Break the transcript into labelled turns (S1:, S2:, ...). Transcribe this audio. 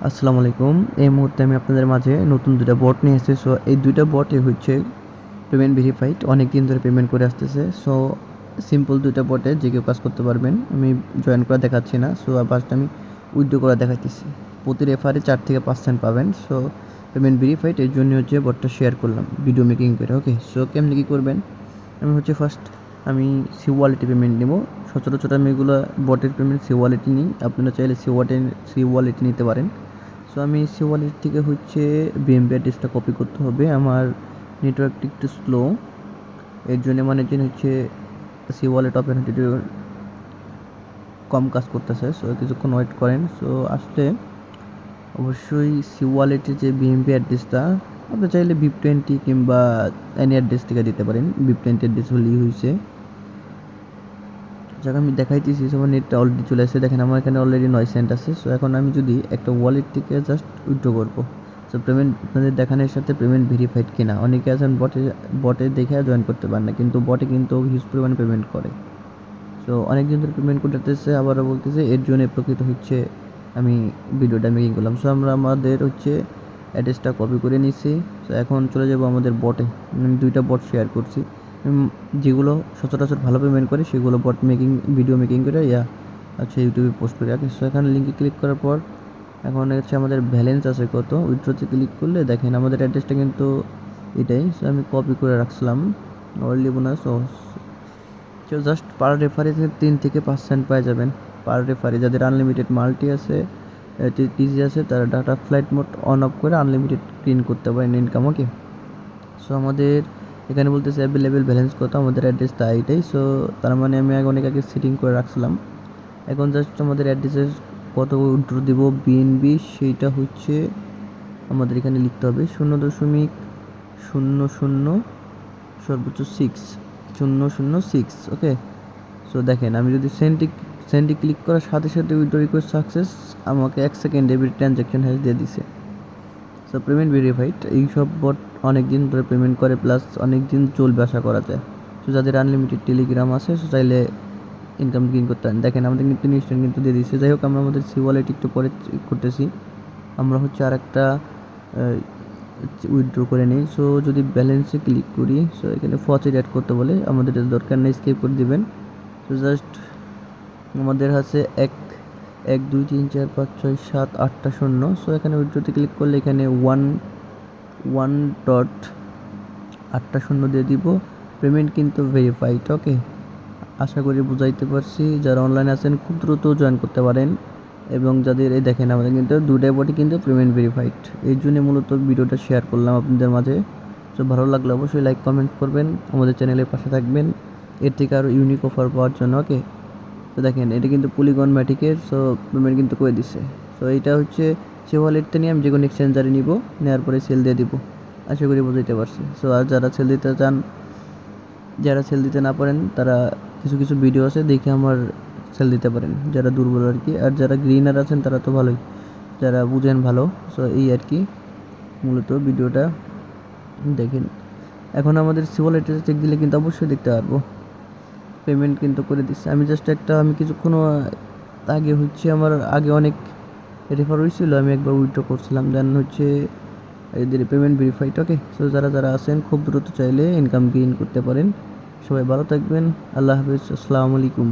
S1: আসসালামু আলাইকুম। এই মুহূর্তে আমি আপনাদের মাঝে নতুন ২ টা বট নিয়ে এসেছি। সো এই ২ টা বটই হচ্ছে পেমেন্ট ভেরিফাইড। অনেকদিন ধরে পেমেন্ট করে আসতেছে। সো সিম্পল ২ টা বটে যে কেউ কাজ করতে পারবেন। আমি জয়েন করা দেখাচ্ছি না। সো ফার্স্ট আমি উইথড্র করা দেখাইতেছি। প্রতি রেফারে ৪ থেকে ৫ সেন্ট পাবেন। সো পেমেন্ট ভেরিফাইড এর জন্য হচ্ছে বটটা শেয়ার করলাম ভিডিও মেকিং করে। ওকে। সো কেমনে কি করবেন? আমি হচ্ছে ফার্স্ট আমি সি ওয়ালেটে পেমেন্ট নেব। সচরাচর আমি এগুলো বটের পেমেন্ট সি ওয়ালেটে নিই। আপনারা চাইলে সি ওয়ালেটে নিতে পারেন। সো আমি সি ওয়ালেট থেকে হচ্ছে বিএমবি অ্যাড্রেসটা কপি করতে হবে। আমার নেটওয়ার্কটা একটু স্লো, এর জন্য মানে যে হচ্ছে সি ওয়ালেট ওপেন হতে একটু কম কাজ করতেছে। সো কিছুক্ষণ ওয়েট করেন। সো আসলে অবশ্যই সি ওয়ালেটের যে বিএমবি অ্যাড্রেসটা আপনি চাইলে VIP20 কিংবা এনি অ্যাড্রেস থেকে দিতে পারেন। VIP20 অ্যাড্রেস হলেই হয়েছে। যাক আমি দেখাইতেছি, আমার নেটটা অলরেডি চলে আসছে। দেখেন আমার এখানে অলরেডি 9 সেন্ট আছে। সো এখন আমি যদি একটা ওয়ালেট থেকে জাস্ট উইথড্র করবো, সো পেমেন্ট আপনাদের দেখানোর সাথে পেমেন্ট ভেরিফাইড কিনা। অনেকে আছেন বটে দেখে জয়েন করতে পারেন না, কিন্তু বটে কিন্তু হিউজ পরিমাণে পেমেন্ট করে। সো অনেকদিন ধরে পেমেন্ট করতেছে, আবারও বলতেছে, এর জন্য প্রকৃত হচ্ছে আমি ভিডিওটা মেকিং করলাম। সো আমরা আমাদের হচ্ছে অ্যাড্রেসটা কপি করে নিছি। সো এখন চলে যাব আমাদের বটে। আমি 2টা বট শেয়ার করছি যেগুলো সচরাচর ভালো পেমেন্ট করে, সেগুলো বট মেকিং ভিডিও মেকিং করে আচ্ছা ইউটিউবে পোস্ট করি। ওকে। সো এখানে লিঙ্কে ক্লিক করার পর এখন হচ্ছে আমাদের ব্যালেন্স আছে কত, উইথড্রোতে ক্লিক করলে দেখেন আমাদের অ্যাড্রেসটা কিন্তু এটাই। সো আমি কপি করে রাখছিলাম অনলি বোনাস। সো জাস্ট পার রেফারে 3 থেকে 5 সেন্ট পাই যাবেন পার রেফারে। যাদের আনলিমিটেড মাল্টি আছে, টিজি আছে, তারা data flight mode on of করে আনলিমিটেড ক্লিন করতে পারেন ইনকাম। ওকে। সো আমাদের এখানে বলতেছে অ্যাভেলেবেল ব্যালেন্স কত, আমাদের অ্যাড্রেসটা এইটাই। সো তার মানে আমি অনেক আগে সেটিং করে রাখছিলাম। এখন জাস্ট আমাদের অ্যাড্রেসে কত উইথড্র দিব বিএনবি, সেইটা হচ্ছে আমাদের এখানে লিখতে হবে 0.00 সর্বোচ্চ 6 ওকে। সো দেখেন আমি যদি সেন্ডে ক্লিক করার সাথে সাথে উইথড্র রিকোয়েস্ট সাকসেস, আমাকে 1 সেকেন্ডে এভরি ট্রানজ্যাকশন হ্যাশ দিয়ে দিছে। So payment verified. এইসব বট অনেক দিন ধরে পেমেন্ট করে, প্লাস অনেক দিন চলবে আশা করা যায়। সো যাদের আনলিমিটেড টেলিগ্রাম আছে, সো চাইলে ইনকাম গেইন করতে পারেন। দেখেন আমাদের কিন্তু ইনস্ট্যান্ট কিন্তু দিয়ে দিচ্ছে। যাই হোক, আমরা আমাদের সি ওয়ালেট একটু পরে করতেছি। আমরা হচ্ছে আরেকটা উইথড্র করে নিই। সো যদি ব্যালেন্সে ক্লিক করি, সো এখানে ফচেট অ্যাড করতে বলে, আমাদের দরকার নেই, স্কিপ করে দিবেন। তো জাস্ট আমাদের আছে 1 1 2 3 4 5 6 7 8টা শূন্য। সো এখানে উইথড্রোতে ক্লিক করলে এখানে 1.8টা শূন্য দিয়ে দিব। পেমেন্ট কিন্তু ভেরিফাইড। ওকে। আশা করি বুঝাইতে পারছি। যারা অনলাইনে আছেন খুব দ্রুত জয়েন করতে পারেন। এবং যাদের এই দেখেন আমাদের কিন্তু 2টা বটই কিন্তু পেমেন্ট ভেরিফাইড। এই জন্য মূলত ভিডিওটা শেয়ার করলাম আপনাদের মাঝে। তো ভালো লাগলে অবশ্যই লাইক কমেন্ট করবেন, আমাদের চ্যানেলের পাশে থাকবেন এর থেকে আরও ইউনিক অফার পাওয়ার জন্য। ওকে। তো দেখেন এটা কিন্তু পলিগন ম্যাটিকের। সো পেমেন্ট কিন্তু করে দিচ্ছে। সো এইটা হচ্ছে সে ওয়ালেটটা নিয়ে আমি যে কোনো এক্সচেঞ্জারে নিব, নেওয়ার পরে সেল দিয়ে দিব। আশা করি বুঝাইতে পারছি। সো আর যারা সেল দিতে চান, যারা সেল দিতে না পারেন, তারা কিছু কিছু ভিডিও আছে দেখে আমার সেল দিতে পারেন, যারা দুর্বল আর কি। আর যারা গ্রিনার আছেন তারা তো ভালোই, যারা বুঝেন ভালো। সো এই আর কি মূলত ভিডিওটা দেখেন। এখন আমাদের সিওল অ্যাড্রেস চেক দিলে কিন্তু অবশ্যই দেখতে পারবো পেমেন্ট কিন্তু করে দিচ্ছে। আমি কিছুক্ষণ আগে হচ্ছে আমার আগে অনেক রেফার হয়েছিল, আমি একবার উইথড্র করছিলাম, দেন হচ্ছে এদের পেমেন্ট ভেরিফাইড। ওকে। সো যারা যারা আছেন খুব দ্রুত চাইলে ইনকাম গেইন করতে পারেন। সবাই ভালো থাকবেন। আল্লাহ হাফিজ। আসসালামু আলাইকুম।